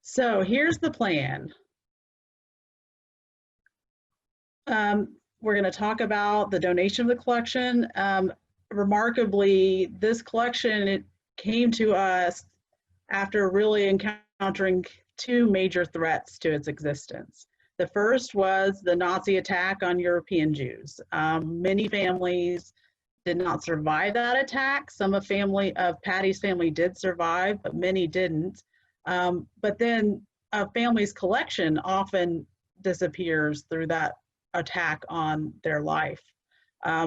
So here's the plan. We're going to talk about the donation of the collection. Remarkably, this collection, it came to us after really encountering two major threats to its existence. The first was the Nazi attack on European Jews. Many families did not survive that attack. Some of Patty's family did survive, but many didn't. But then a family's collection often disappears through that attack on their life.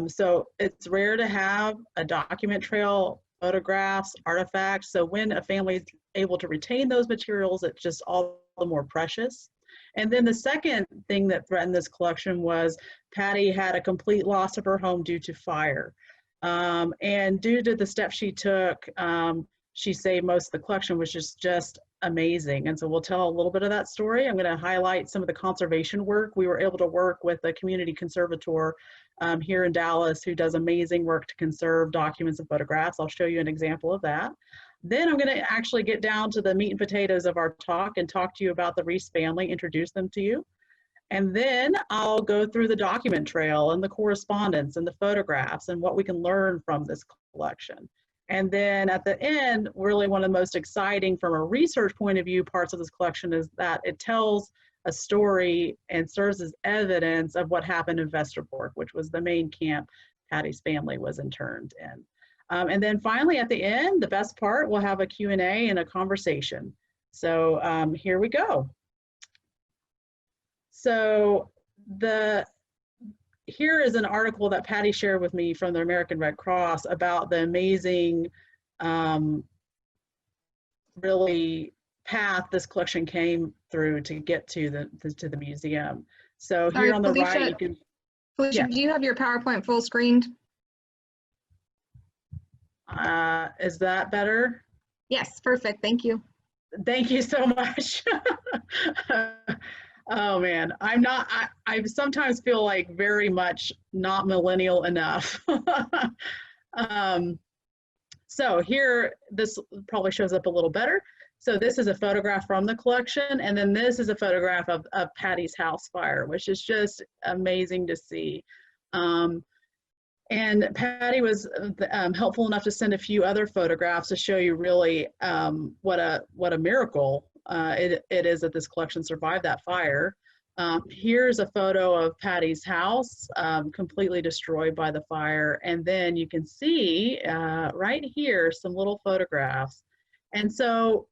So it's rare to have a document trail, photographs, artifacts. So when a family is able to retain those materials, it's just all the more precious. And then the second thing that threatened this collection was Patty had a complete loss of her home due to fire. And due to the steps she took, she saved most of the collection, which is just amazing. And so we'll tell a little bit of that story. I'm going to highlight some of the conservation work. We were able to work with a community conservator here in Dallas who does amazing work to conserve documents and photographs. I'll show you an example of that. Then I'm going to actually get down to the meat and potatoes of our talk and talk to you about the Reese family, introduce them to you. And then I'll go through the document trail and the correspondence and the photographs and what we can learn from this collection. And then at the end, really one of the most exciting from a research point of view parts of this collection is that it tells a story and serves as evidence of what happened in Westerbork, which was the main camp Patty's family was interned in. And then finally at the end, the best part, we'll have a Q&A and a conversation. So here we go. So here is an article that Patty shared with me from the American Red Cross about the amazing, really path this collection came through to get to the museum. So here on the Felicia, right, you can. Felicia, Yeah. do you have your PowerPoint full screened? Is that better? Yes, perfect. Thank you. Thank you so much. Oh man, I sometimes feel like very much not millennial enough. So here, this probably shows up a little better. So this is a photograph from the collection, and then this is a photograph of Patty's house fire, which is just amazing to see. And Patty was helpful enough to send a few other photographs to show you really what a miracle it is that this collection survived that fire. Here's a photo of Patty's house completely destroyed by the fire. And then you can see right here some little photographs. And so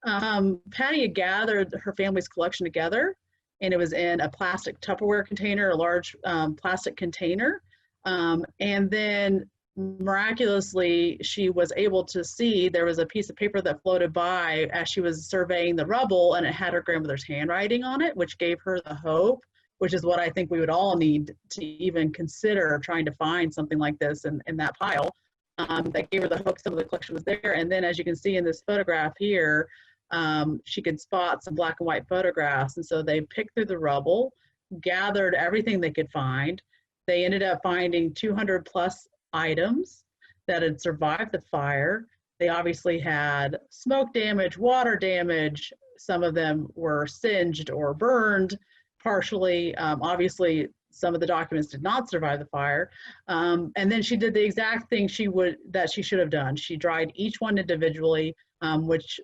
Patty had gathered her family's collection together, and it was in a plastic Tupperware container, a large plastic container. And then miraculously, she was able to see there was a piece of paper that floated by as she was surveying the rubble, and it had her grandmother's handwriting on it, which gave her the hope, which is what I think we would all need to even consider trying to find something like this in that pile. That gave her the hope some of the collection was there. And then as you can see in this photograph here, she could spot some black and white photographs. And so they picked through the rubble, gathered everything they could find. They ended up finding 200 plus items that had survived the fire. They obviously had smoke damage, water damage. Some of them were singed or burned partially. Obviously, some of the documents did not survive the fire. And then she did the exact thing that she should have done. She dried each one individually, which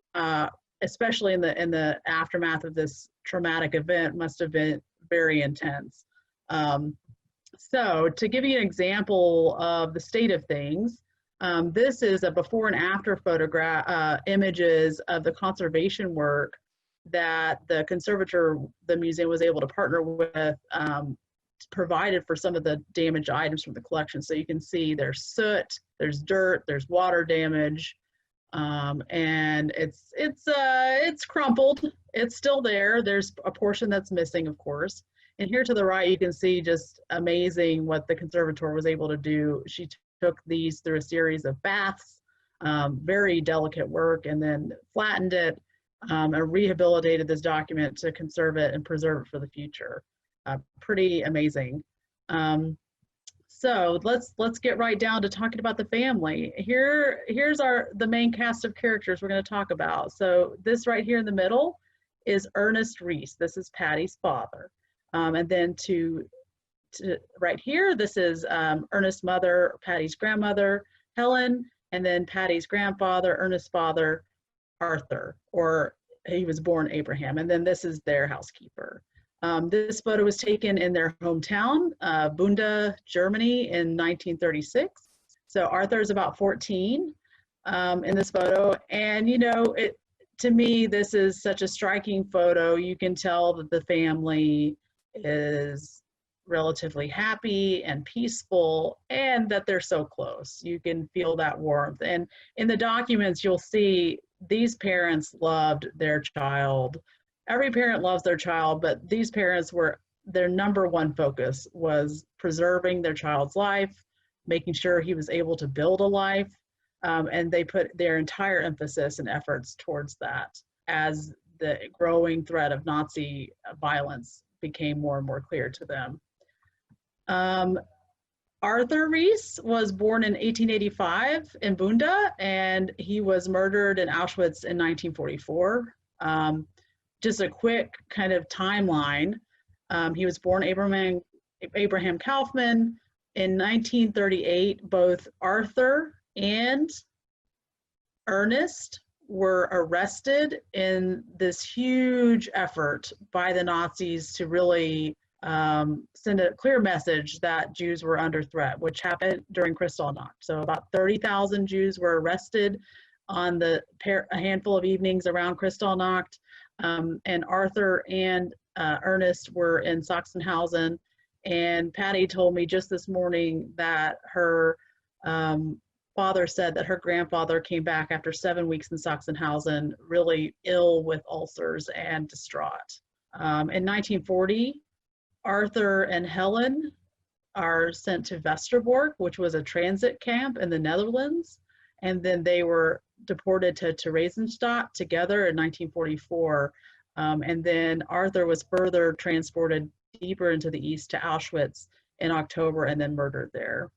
especially in the aftermath of this traumatic event must have been very intense. So to give you an example of the state of things, this is a before and after photograph, images of the conservation work that the conservator, the museum was able to partner with, provided for some of the damaged items from the collection. So you can see there's soot, there's dirt, there's water damage, and it's crumpled. It's still there. There's a portion that's missing, of course. And here to the right, you can see just amazing what the conservator was able to do. She took these through a series of baths, very delicate work, and then flattened it and rehabilitated this document to conserve it and preserve it for the future. Pretty amazing. So let's get right down to talking about the family. Here's the main cast of characters we're going to talk about. So this right here in the middle is Ernest Reese. This is Patty's father. And then to right here, this is Ernest's mother, Patty's grandmother, Helen, and then Patty's grandfather, Ernest's father, Arthur, or he was born Abraham. And then this is their housekeeper. This photo was taken in their hometown, Bunda, Germany in 1936. So Arthur is about 14 in this photo. And, you know, to me, this is such a striking photo. You can tell that the family is relatively happy and peaceful, and that they're so close. You can feel that warmth. And in the documents, you'll see these parents loved their child. Every parent loves their child, but these parents their number one focus was preserving their child's life, making sure he was able to build a life, and they put their entire emphasis and efforts towards that as the growing threat of Nazi violence became more and more clear to them. Arthur Reese was born in 1885 in Bunda, and he was murdered in Auschwitz in 1944. Just a quick kind of timeline. He was born Abraham Kaufman. In 1938, both Arthur and Ernest were arrested in this huge effort by the Nazis to really send a clear message that Jews were under threat, which happened during Kristallnacht. So about 30,000 Jews were arrested on a handful of evenings around Kristallnacht. And Arthur and Ernest were in Sachsenhausen. And Patty told me just this morning that her father said that her grandfather came back after 7 weeks in Sachsenhausen, really ill with ulcers and distraught. In 1940, Arthur and Helen are sent to Westerbork, which was a transit camp in the Netherlands. And then they were deported to Theresienstadt together in 1944. And then Arthur was further transported deeper into the east to Auschwitz in October and then murdered there.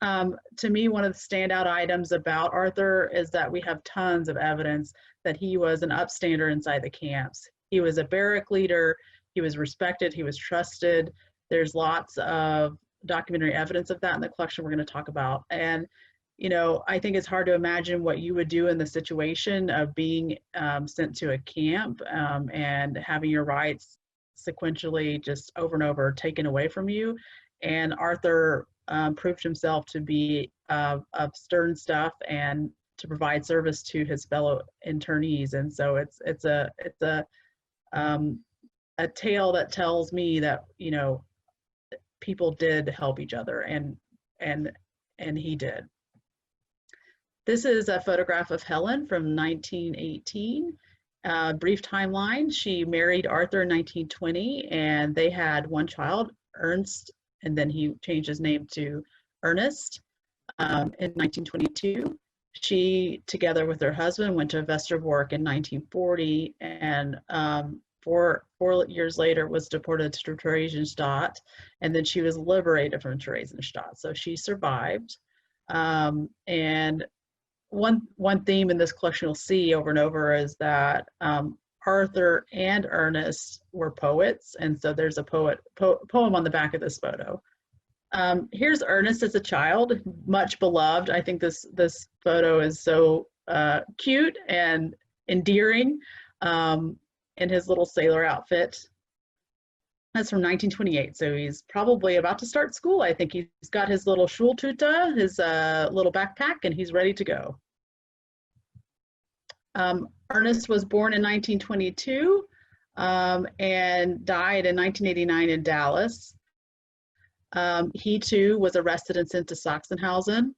To me, one of the standout items about Arthur is that we have tons of evidence that he was an upstander inside the camps. He was a barrack leader, he was respected, he was trusted. There's lots of documentary evidence of that in the collection we're going to talk about. And you know, I think it's hard to imagine what you would do in the situation of being sent to a camp and having your rights sequentially just over and over taken away from you. And Arthur proved himself to be of stern stuff and to provide service to his fellow internees. And so it's a tale that tells me that, you know, people did help each other, and he did. This is a photograph of Helen from 1918. Brief timeline, she married Arthur in 1920, and they had one child, Ernst, and then he changed his name to Ernest in 1922. She, together with her husband, went to Westerbork in 1940, and 4 years later was deported to Theresienstadt, and then she was liberated from Theresienstadt. So she survived. And one theme in this collection you'll see over and over is that Arthur and Ernest were poets, and so there's a poem on the back of this photo. Here's Ernest as a child, much beloved. I think this photo is so cute and endearing in his little sailor outfit. That's from 1928, so he's probably about to start school. I think he's got his little Schultüte, his little backpack, and he's ready to go. Ernest was born in 1922 and died in 1989 in Dallas. He too was arrested and sent to Sachsenhausen.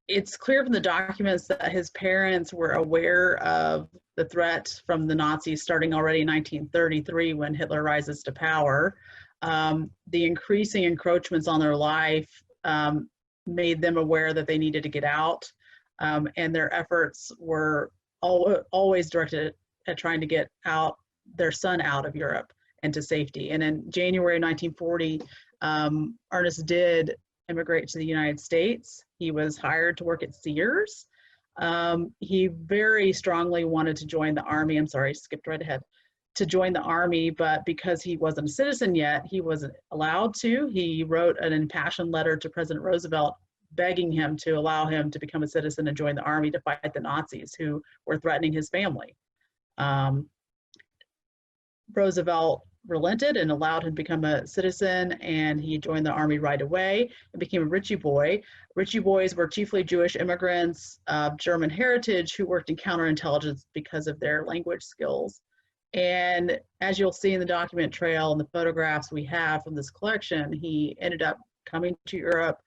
It's clear from the documents that his parents were aware of the threat from the Nazis starting already in 1933 when Hitler rises to power. The increasing encroachments on their life made them aware that they needed to get out, and their efforts were always directed at trying to get their son out of Europe and to safety. And in January 1940, Ernest did immigrate to the United States. He was hired to work at Sears. He very strongly wanted to join the Army. I'm sorry, skipped right ahead. To join the Army, but because he wasn't a citizen yet, he wasn't allowed to. He wrote an impassioned letter to President Roosevelt begging him to allow him to become a citizen and join the Army to fight the Nazis who were threatening his family. Roosevelt relented and allowed him to become a citizen, and he joined the Army right away and became a Ritchie boy. Ritchie boys were chiefly Jewish immigrants of German heritage who worked in counterintelligence because of their language skills. And as you'll see in the document trail and the photographs we have from this collection, he ended up coming to Europe,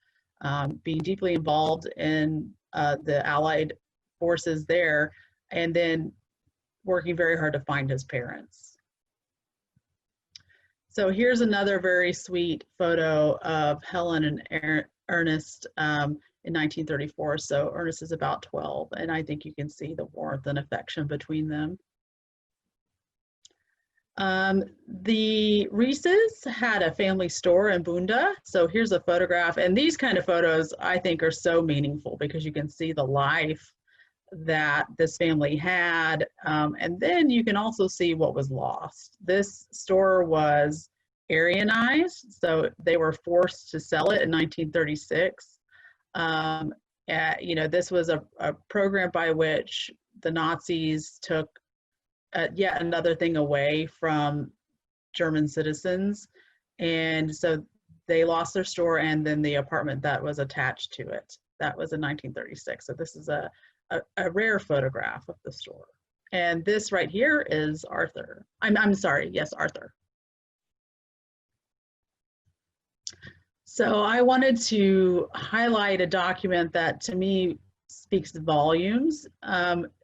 being deeply involved in the Allied forces there, and then working very hard to find his parents. So here's another very sweet photo of Helen and Ernest in 1934. So Ernest is about 12, and I think you can see the warmth and affection between them. The Reeses had a family store in Bunda. So here's a photograph, and these kind of photos I think are so meaningful because you can see the life that this family had, and then you can also see what was lost. This store was Aryanized, so they were forced to sell it in 1936. This was a program by which the Nazis took yet another thing away from German citizens, and so they lost their store and then the apartment that was attached to it. That was in 1936. So this is a rare photograph of the store. And this right here is Arthur. I'm sorry, yes, Arthur. So I wanted to highlight a document that to me speaks volumes.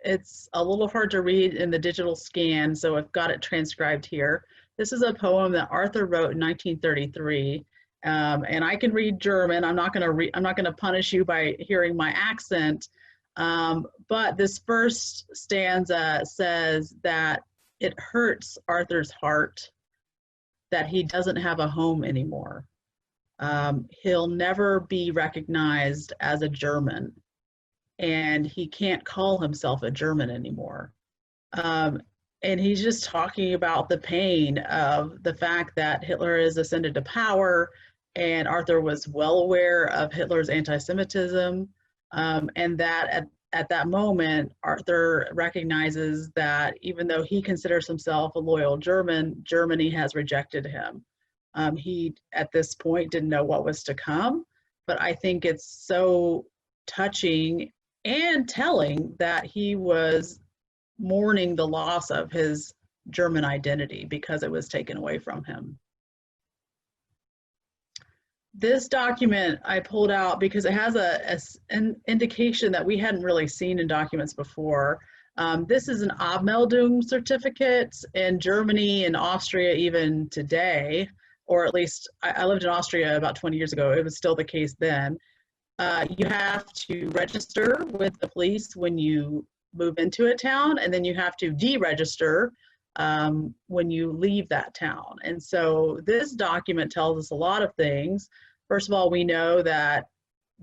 It's a little hard to read in the digital scan, so I've got it transcribed here. This is a poem that Arthur wrote in 1933, and I can read German. I'm not going to punish you by hearing my accent, but this first stanza says that it hurts Arthur's heart that he doesn't have a home anymore. He'll never be recognized as a German, and he can't call himself a German anymore. And he's just talking about the pain of the fact that Hitler has ascended to power, and Arthur was well aware of Hitler's anti-Semitism, and that at that moment, Arthur recognizes that even though he considers himself a loyal German, Germany has rejected him. He, at this point, didn't know what was to come, but I think it's so touching and telling that he was mourning the loss of his German identity because it was taken away from him. This document I pulled out because it has an indication that we hadn't really seen in documents before. This is an Abmeldung certificate in Germany and Austria even today, or at least I lived in Austria about 20 years ago. It was still the case then. You have to register with the police when you move into a town, and then you have to deregister when you leave that town. And so this document tells us a lot of things. First of all, we know that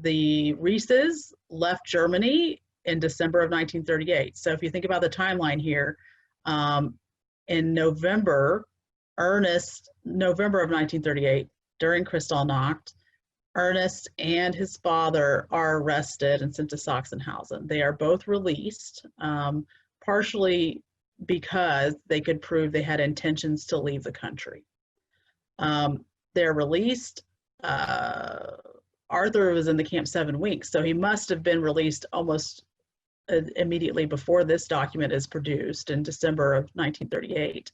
the Reeses left Germany in December of 1938. So if you think about the timeline here, in November of 1938, during Kristallnacht, Ernest and his father are arrested and sent to Sachsenhausen. They are both released, partially because they could prove they had intentions to leave the country. They're released. Arthur was in the camp 7 weeks, so he must have been released almost immediately before this document is produced in December of 1938.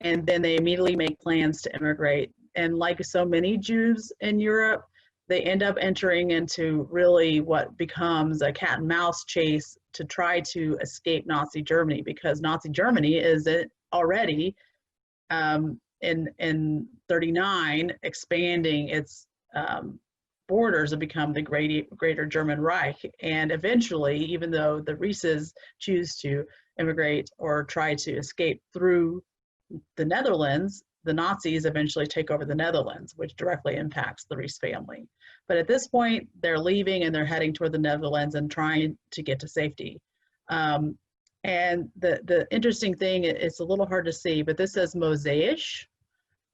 And then they immediately make plans to immigrate. And like so many Jews in Europe, they end up entering into really what becomes a cat and mouse chase to try to escape Nazi Germany, because Nazi Germany is already in 39 expanding its borders to become the greater German Reich. And eventually, even though the Reeses choose to immigrate or try to escape through the Netherlands, the Nazis eventually take over the Netherlands, which directly impacts the Rees family. But at this point, they're leaving and they're heading toward the Netherlands and trying to get to safety. And the interesting thing, it's a little hard to see, but this says Mosaisch.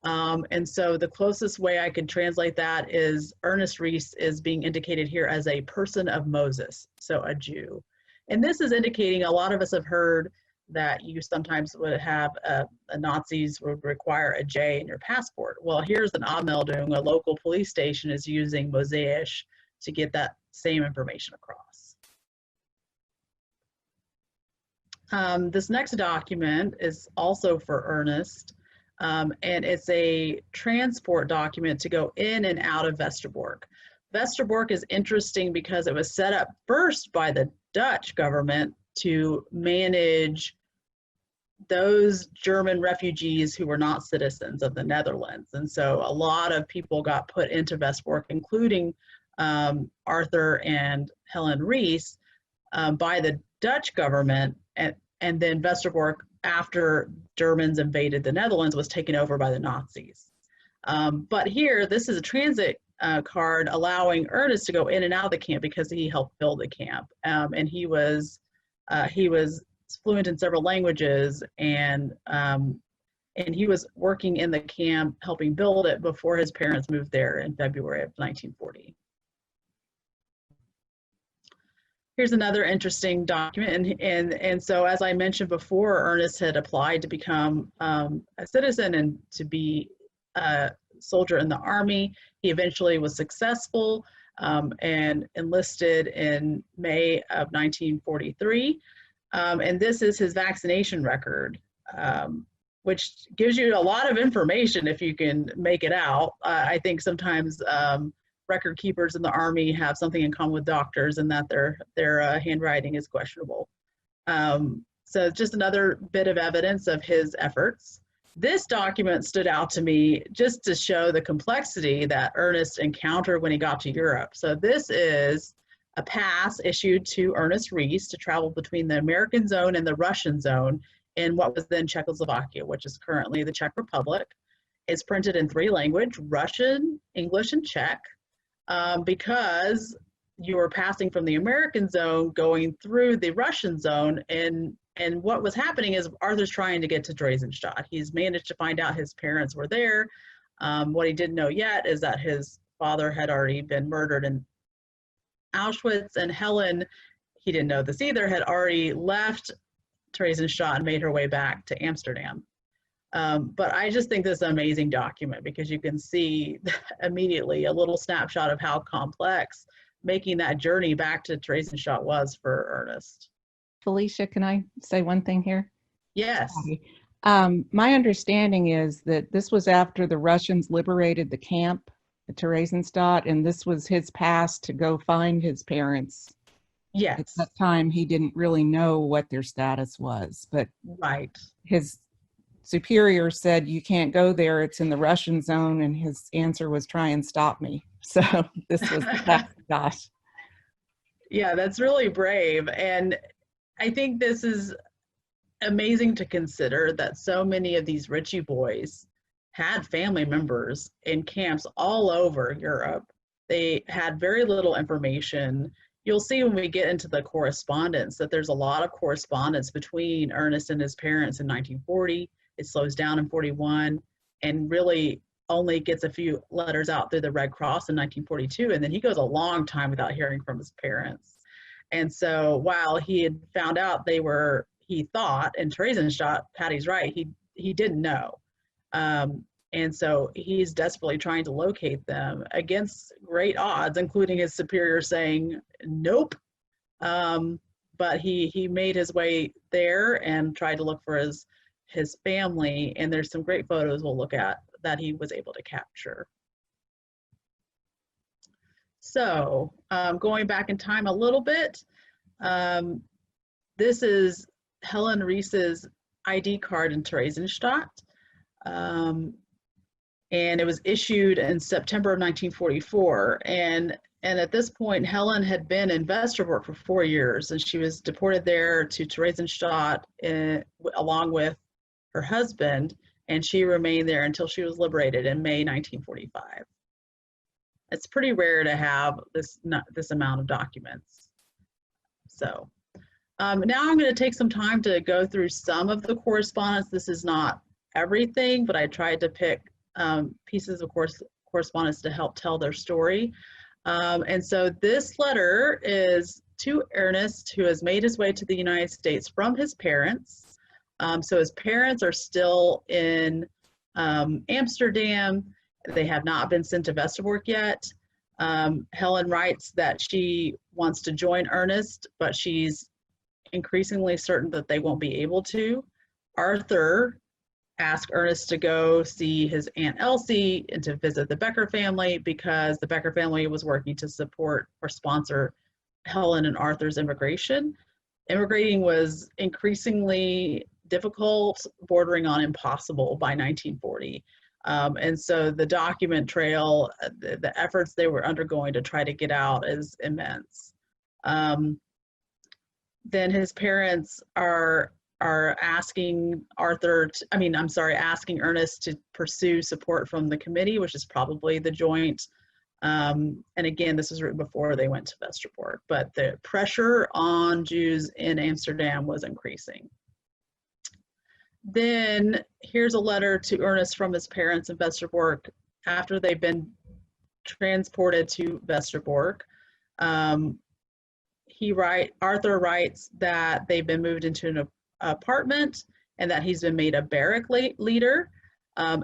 And so the closest way I could translate that is Ernest Rees is being indicated here as a person of Moses, so a Jew. And this is indicating, a lot of us have heard that you sometimes would have Nazis would require a J in your passport. Well, here's an Anmeldung, a local police station is using Mosaisch to get that same information across. This next document is also for Ernest, and it's a transport document to go in and out of Westerbork. Westerbork is interesting because it was set up first by the Dutch government to manage those German refugees who were not citizens of the Netherlands. And so a lot of people got put into Westerbork, including Arthur and Helen Rees, by the Dutch government. And then Westerbork, after Germans invaded the Netherlands, was taken over by the Nazis. But here, this is a transit card allowing Ernest to go in and out of the camp because he helped build the camp. And he was fluent in several languages, and he was working in the camp helping build it before his parents moved there in February of 1940. Here's another interesting document, and so as I mentioned before, Ernest had applied to become a citizen and to be a soldier in the army. He eventually was successful and enlisted in May of 1943. And this is his vaccination record, which gives you a lot of information if you can make it out. I think sometimes record keepers in the Army have something in common with doctors, and that their handwriting is questionable. So just another bit of evidence of his efforts. This document stood out to me just to show the complexity that Ernest encountered when he got to Europe. So this is a pass issued to Ernest Rees to travel between the American zone and the Russian zone in what was then Czechoslovakia, which is currently the Czech Republic. It's printed in 3 languages, Russian, English, and Czech, because you were passing from the American zone going through the Russian zone, and what was happening is Arthur's trying to get to Theresienstadt. He's managed to find out his parents were there. What he didn't know yet is that his father had already been murdered in Auschwitz, and Helen, he didn't know this either, had already left Theresienstadt and made her way back to Amsterdam. But I just think this is an amazing document because you can see immediately a little snapshot of how complex making that journey back to Theresienstadt was for Ernest. Felicia, can I say one thing here? Yes. My understanding is that this was after the Russians liberated the camp at Theresienstadt, and this was his pass to go find his parents. Yes. At that time, he didn't really know what their status was, but right. His superior said, "You can't go there, it's in the Russian zone," and his answer was, "Try and stop me." So this was the pass he got. Yeah, that's really brave. And I think this is amazing to consider that so many of these Ritchie boys had family members in camps all over Europe. They had very little information. You'll see when we get into the correspondence that there's a lot of correspondence between Ernest and his parents in 1940. It slows down in 41 and really only gets a few letters out through the Red Cross in 1942. And then he goes a long time without hearing from his parents. And so while he had found out they were, he thought, in Theresienstadt, Patty's right, he didn't know. And so he's desperately trying to locate them against great odds, including his superior saying, nope. But he made his way there and tried to look for his family. And there's some great photos we'll look at that he was able to capture. So going back in time a little bit, this is Helen Rees's ID card in Theresienstadt. And it was issued in September of 1944. And at this point, Helen had been in Westerbork for 4 years, and she was deported there to Theresienstadt along with her husband. and she remained there until she was liberated in May 1945. It's pretty rare to have this amount of documents. So now I'm going to take some time to go through some of the correspondence. This is not everything, but I tried to pick pieces of correspondence to help tell their story. And so this letter is to Ernest, who has made his way to the United States from his parents. So his parents are still in Amsterdam. They have not been sent to Westerbork yet. Helen writes that she wants to join Ernest, but she's increasingly certain that they won't be able to. Arthur asked Ernest to go see his Aunt Elsie and to visit the Becker family because the Becker family was working to support or sponsor Helen and Arthur's immigration. Immigrating was increasingly difficult, bordering on impossible by 1940. And so the document trail, the efforts they were undergoing to try to get out is immense. Then his parents are asking asking Ernest to pursue support from the committee, which is probably the joint. And again, this was written before they went to Westerbork, but the pressure on Jews in Amsterdam was increasing. Then here's a letter to Ernest from his parents in Westerbork after they've been transported to Westerbork. Arthur writes that they've been moved into an apartment and that he's been made a barrack leader.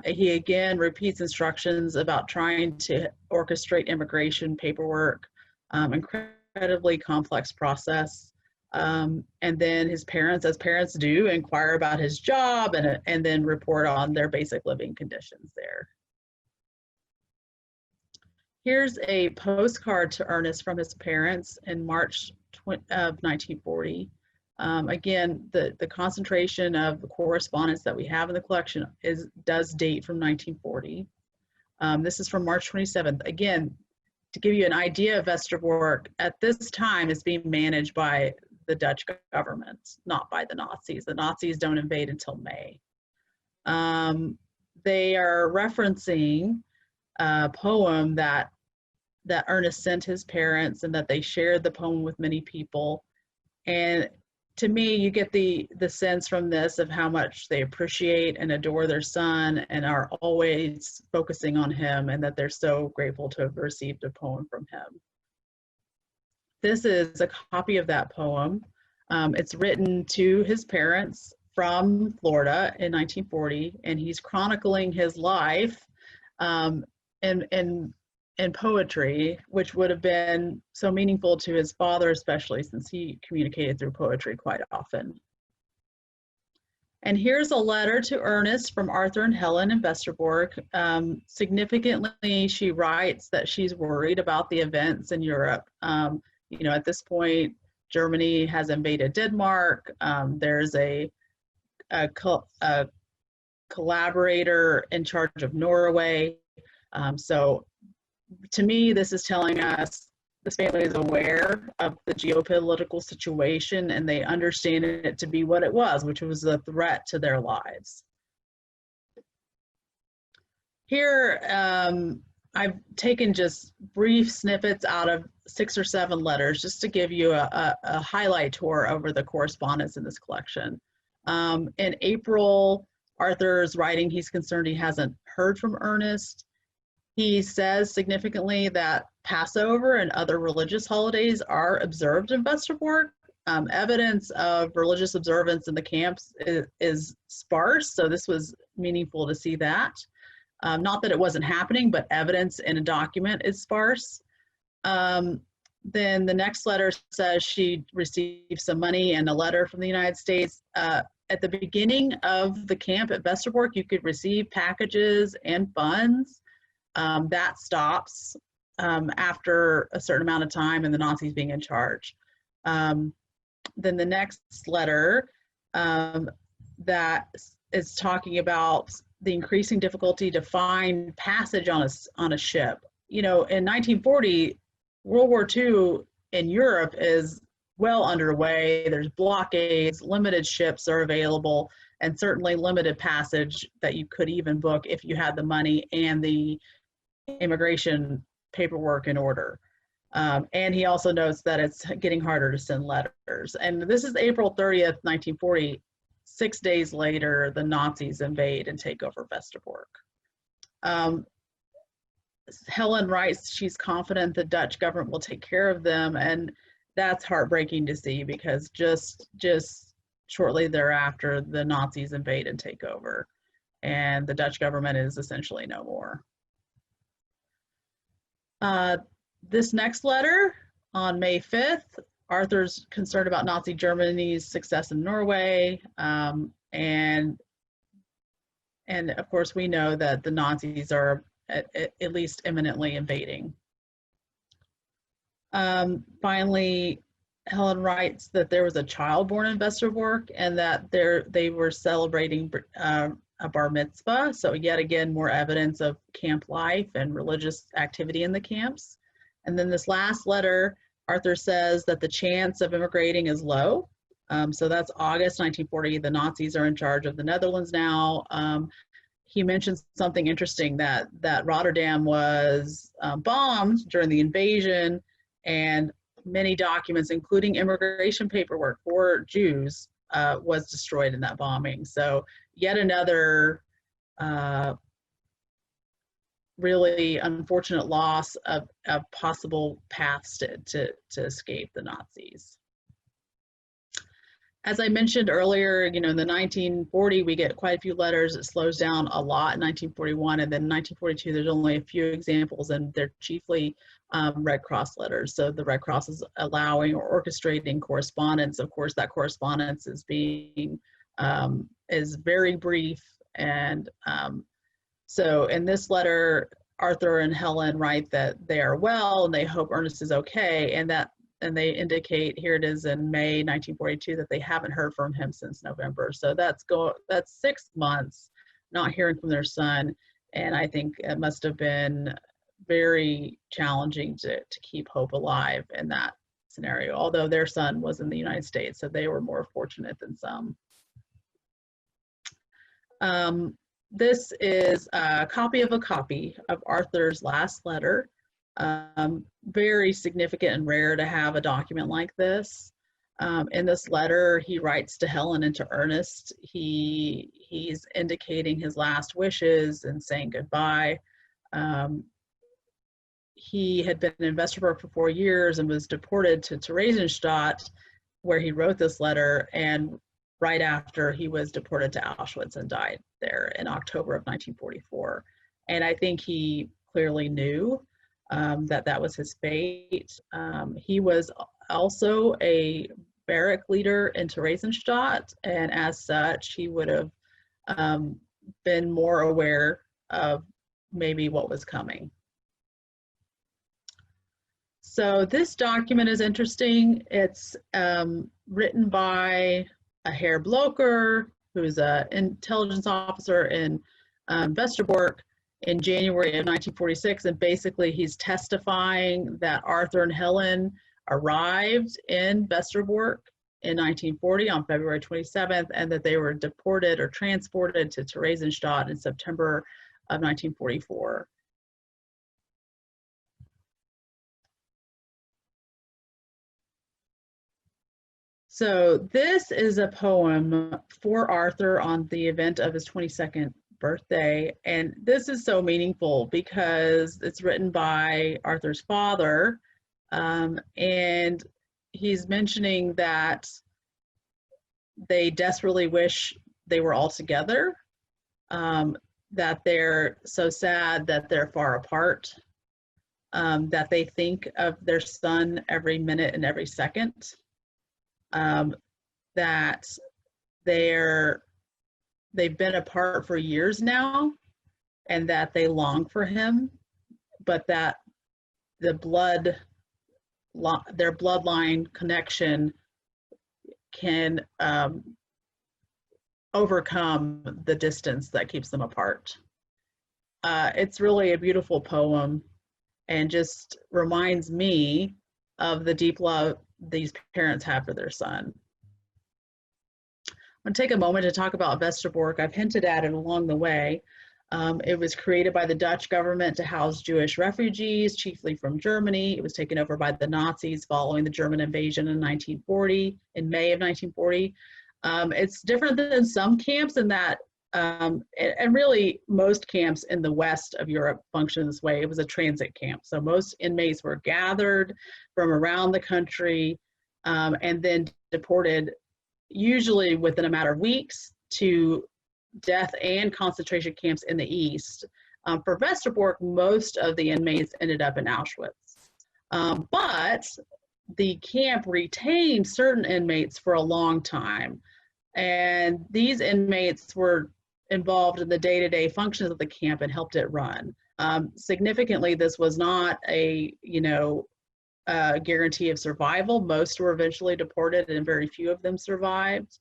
He again repeats instructions about trying to orchestrate immigration paperwork, incredibly complex process. And then his parents, as parents do, inquire about his job and then report on their basic living conditions there. Here's a postcard to Ernest from his parents in March of 1940. Again, the concentration of the correspondence that we have in the collection does date from 1940. This is from March 27th. Again, to give you an idea of Westerbork, at this time is being managed by the Dutch government, not by the Nazis. The Nazis don't invade until May. They are referencing a poem that Ernest sent his parents and that they shared the poem with many people. And to me, you get the sense from this of how much they appreciate and adore their son and are always focusing on him, and that they're so grateful to have received a poem from him. This is a copy of that poem. It's written to his parents from Florida in 1940, and he's chronicling his life in poetry, which would have been so meaningful to his father, especially since he communicated through poetry quite often. And here's a letter to Ernest from Arthur and Helen in Westerbork. Significantly, she writes that she's worried about the events in Europe. You know, at this point, Germany has invaded Denmark. There's a collaborator in charge of Norway. So to me, this is telling us this family is aware of the geopolitical situation and they understand it to be what it was, which was a threat to their lives. Here, I've taken just brief snippets out of 6 or 7 letters just to give you a highlight tour over the correspondence in this collection. In April, Arthur's writing, he's concerned he hasn't heard from Ernest. He says significantly that Passover and other religious holidays are observed in Westerbork. Evidence of religious observance in the camps is sparse, so this was meaningful to see that. Not that it wasn't happening, but evidence in a document is sparse. Then the next letter says she received some money and a letter from the United States. At the beginning of the camp at Westerbork, you could receive packages and funds. That stops after a certain amount of time and the Nazis being in charge. Then the next letter that is talking about the increasing difficulty to find passage on a ship. You know, in 1940, World War II in Europe is well underway. There's blockades, limited ships are available, and certainly limited passage that you could even book if you had the money and the immigration paperwork in order. And he also notes that it's getting harder to send letters. And this is April 30th, 1940. 6 days later, the Nazis invade and take over Westerbork. Helen writes she's confident the Dutch government will take care of them, and that's heartbreaking to see because just shortly thereafter, the Nazis invade and take over, and the Dutch government is essentially no more. This next letter on May 5th, Arthur's concerned about Nazi Germany's success in Norway, and of course we know that the Nazis are at least imminently invading. Finally, Helen writes that there was a child born in Westerbork and that they were celebrating a bar mitzvah. So yet again, more evidence of camp life and religious activity in the camps. And then this last letter, Arthur says that the chance of immigrating is low. So that's August 1940. The Nazis are in charge of the Netherlands now. He mentions something interesting that Rotterdam was bombed during the invasion, and many documents, including immigration paperwork for Jews, was destroyed in that bombing. So yet another really unfortunate loss of possible paths to escape the Nazis. As I mentioned earlier, you know, in the 1940, we get quite a few letters. It slows down a lot in 1941, and then in 1942, there's only a few examples, and they're chiefly Red Cross letters. So the Red Cross is allowing or orchestrating correspondence. Of course, that correspondence is is very brief, and so in this letter, Arthur and Helen write that they are well and they hope Ernest is okay, and they indicate, here it is in May 1942, that they haven't heard from him since November. So that's 6 months not hearing from their son, and I think it must have been very challenging to keep hope alive in that scenario, although their son was in the United States, so they were more fortunate than some. This is a copy of Arthur's last letter. Very significant and rare to have a document like this. In this letter, he writes to Helen and to Ernest. He's indicating his last wishes and saying goodbye. He had been in Westerbork for 4 years and was deported to Theresienstadt, where he wrote this letter, and right after he was deported to Auschwitz and died there in October of 1944. And I think he clearly knew that was his fate. He was also a barrack leader in Theresienstadt, and as such, he would have been more aware of maybe what was coming. So this document is interesting. It's written by a Herr Blocher, who's an intelligence officer in Westerbork in January of 1946, and basically he's testifying that Arthur and Helen arrived in Westerbork in 1940 on February 27th, and that they were deported or transported to Theresienstadt in September of 1944. So this is a poem for Arthur on the event of his 22nd birthday, and this is so meaningful because it's written by Arthur's father, and he's mentioning that they desperately wish they were all together, that they're so sad that they're far apart, that they think of their son every minute and every second, that they've been apart for years now, and that they long for him, but that their bloodline connection can overcome the distance that keeps them apart. It's really a beautiful poem, and just reminds me of the deep love these parents had for their son. I'm going to take a moment to talk about Westerbork. I've hinted at it along the way. It was created by the Dutch government to house Jewish refugees, chiefly from Germany. It was taken over by the Nazis following the German invasion in May of 1940. It's different than some camps in that, and really most camps in the west of Europe function this way. It was a transit camp. So most inmates were gathered from around the country and then deported, usually within a matter of weeks, to death and concentration camps in the east. For Westerbork, most of the inmates ended up in Auschwitz. But the camp retained certain inmates for a long time. And these inmates were involved in the day-to-day functions of the camp and helped it run. Significantly, this was not a, guarantee of survival. Most were eventually deported and very few of them survived.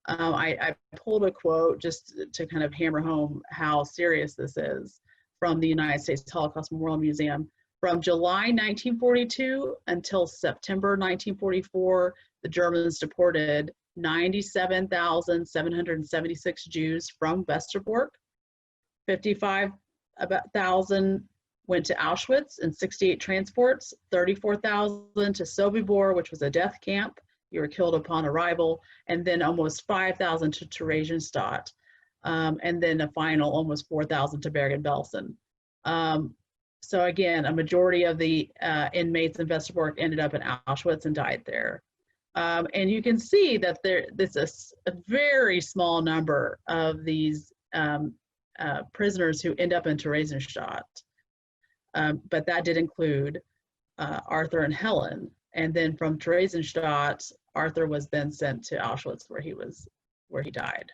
I pulled a quote just to kind of hammer home how serious this is from the United States Holocaust Memorial Museum. From July 1942 until September 1944, the Germans deported 97,776 Jews from Westerbork. 55,000 went to Auschwitz in 68 transports, 34,000 to Sobibor, which was a death camp. You were killed upon arrival, and then almost 5,000 to Theresienstadt, and then a final almost 4,000 to Bergen-Belsen. So again, a majority of the inmates in Westerbork ended up in Auschwitz and died there. And you can see that this is a very small number of these prisoners who end up in Theresienstadt. But that did include Arthur and Helen. And then from Theresienstadt, Arthur was then sent to Auschwitz where he died.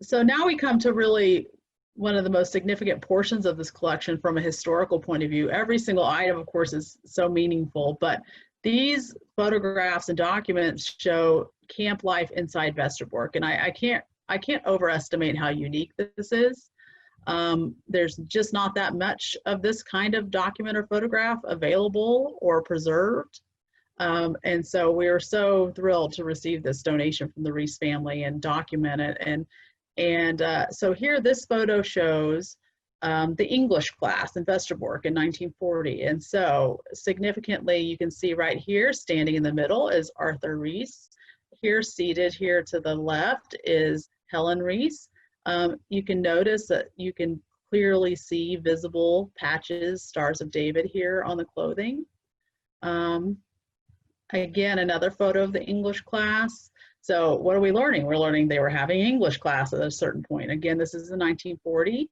So now we come to really one of the most significant portions of this collection from a historical point of view. Every single item, of course, is so meaningful, but these photographs and documents show camp life inside Westerbork, and I can't overestimate how unique this is. There's just not that much of this kind of document or photograph available or preserved. And so we are so thrilled to receive this donation from the Reese family and document it. And so here, this photo shows the English class in Westerbork in 1940. And so significantly, you can see right here, standing in the middle is Arthur Reese. Here, seated here to the left is Helen Reese. You can notice that you can clearly see visible patches, Stars of David here on the clothing. Again, another photo of the English class. So what are we learning? We're learning they were having English class at a certain point. Again, this is in 1940.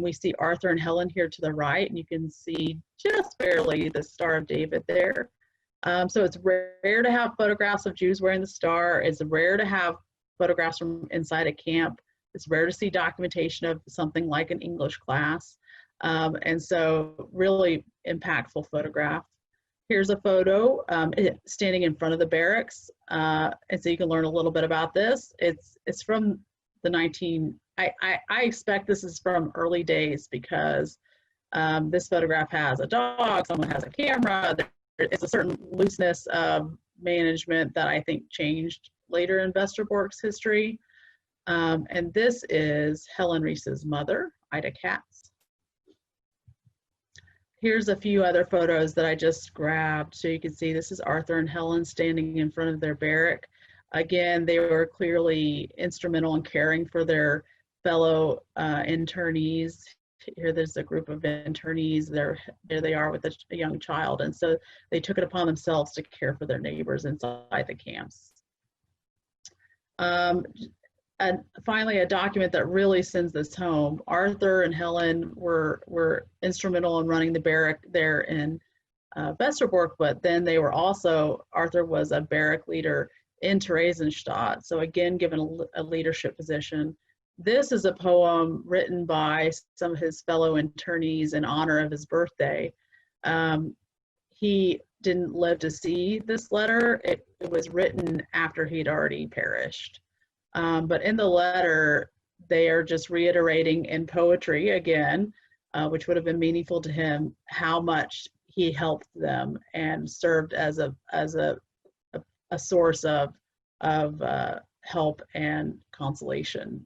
We see Arthur and Helen here to the right, and you can see just barely the Star of David there. So it's rare to have photographs of Jews wearing the star. It's rare to have photographs from inside a camp. It's rare to see documentation of something like an English class. And so really impactful photograph. Here's a photo standing in front of the barracks. And so you can learn a little bit about this. It's from the I expect this is from early days because this photograph has a dog, someone has a camera. It's a certain looseness of management that I think changed later in Westerbork's history. And this is Helen Reese's mother, Ida Katz. Here's a few other photos that I just grabbed. So you can see this is Arthur and Helen standing in front of their barrack. Again, they were clearly instrumental in caring for their fellow internees. Here there's a group of internees. There they are with a young child. And so they took it upon themselves to care for their neighbors inside the camps. And finally, a document that really sends this home. Arthur and Helen were instrumental in running the barrack there in Westerbork, but then they were also, Arthur was a barrack leader in Theresienstadt. So again, given a leadership position. This is a poem written by some of his fellow internees in honor of his birthday. He didn't live to see this letter. It was written after he'd already perished. But in the letter, they are just reiterating in poetry again, which would have been meaningful to him, how much he helped them and served as a source of help and consolation.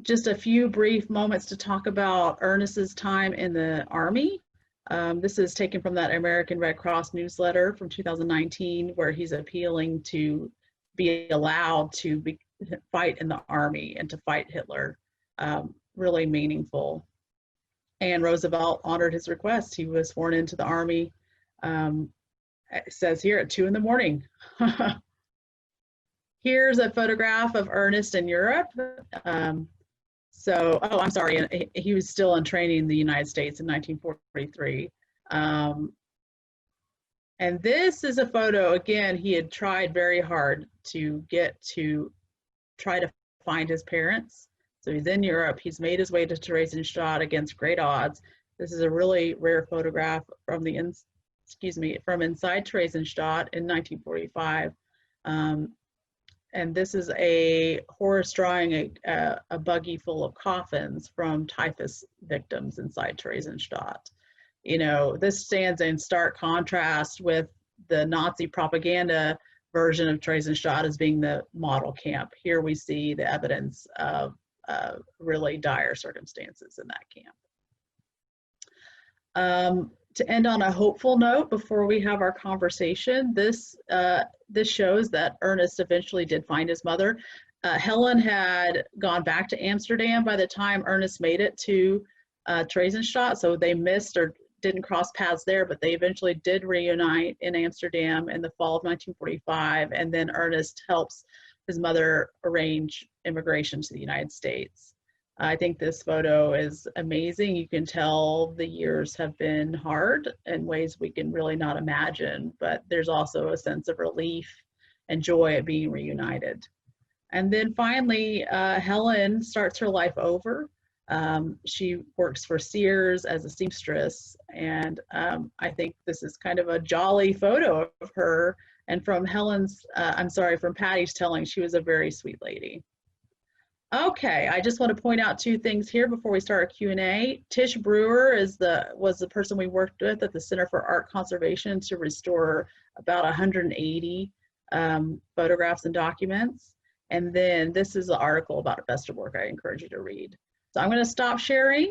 Just a few brief moments to talk about Ernest's time in the Army. This is taken from that American Red Cross newsletter from 2019, where he's appealing to be allowed to fight in the Army and to fight Hitler. Really meaningful. And Roosevelt honored his request. He was sworn into the Army, it says here, at 2 in the morning. Here's a photograph of Ernest in Europe. Oh, I'm sorry, he was still in training in the United States in 1943. And this is a photo, again, he had tried very hard to try to find his parents. So he's in Europe, he's made his way to Theresienstadt against great odds. This is a really rare photograph from from inside Theresienstadt in 1945. And this is a horse drawing a buggy full of coffins from typhus victims inside Theresienstadt. You know, this stands in stark contrast with the Nazi propaganda version of Theresienstadt as being the model camp. Here we see the evidence of really dire circumstances in that camp. To end on a hopeful note before we have our conversation, this shows that Ernest eventually did find his mother. Helen had gone back to Amsterdam by the time Ernest made it to Theresienstadt, so they missed or didn't cross paths there, but they eventually did reunite in Amsterdam in the fall of 1945, and then Ernest helps his mother arrange immigration to the United States. I think this photo is amazing. You can tell the years have been hard in ways we can really not imagine, but there's also a sense of relief and joy at being reunited. And then finally, Helen starts her life over. She works for Sears as a seamstress, and I think this is kind of a jolly photo of her. And from from Patty's telling, she was a very sweet lady. Okay, I just want to point out 2 things here before we start our Q&A. Tish Brewer was the person we worked with at the Center for Art Conservation to restore about 180 photographs and documents. And then this is the article about Westerbork I encourage you to read. So I'm going to stop sharing.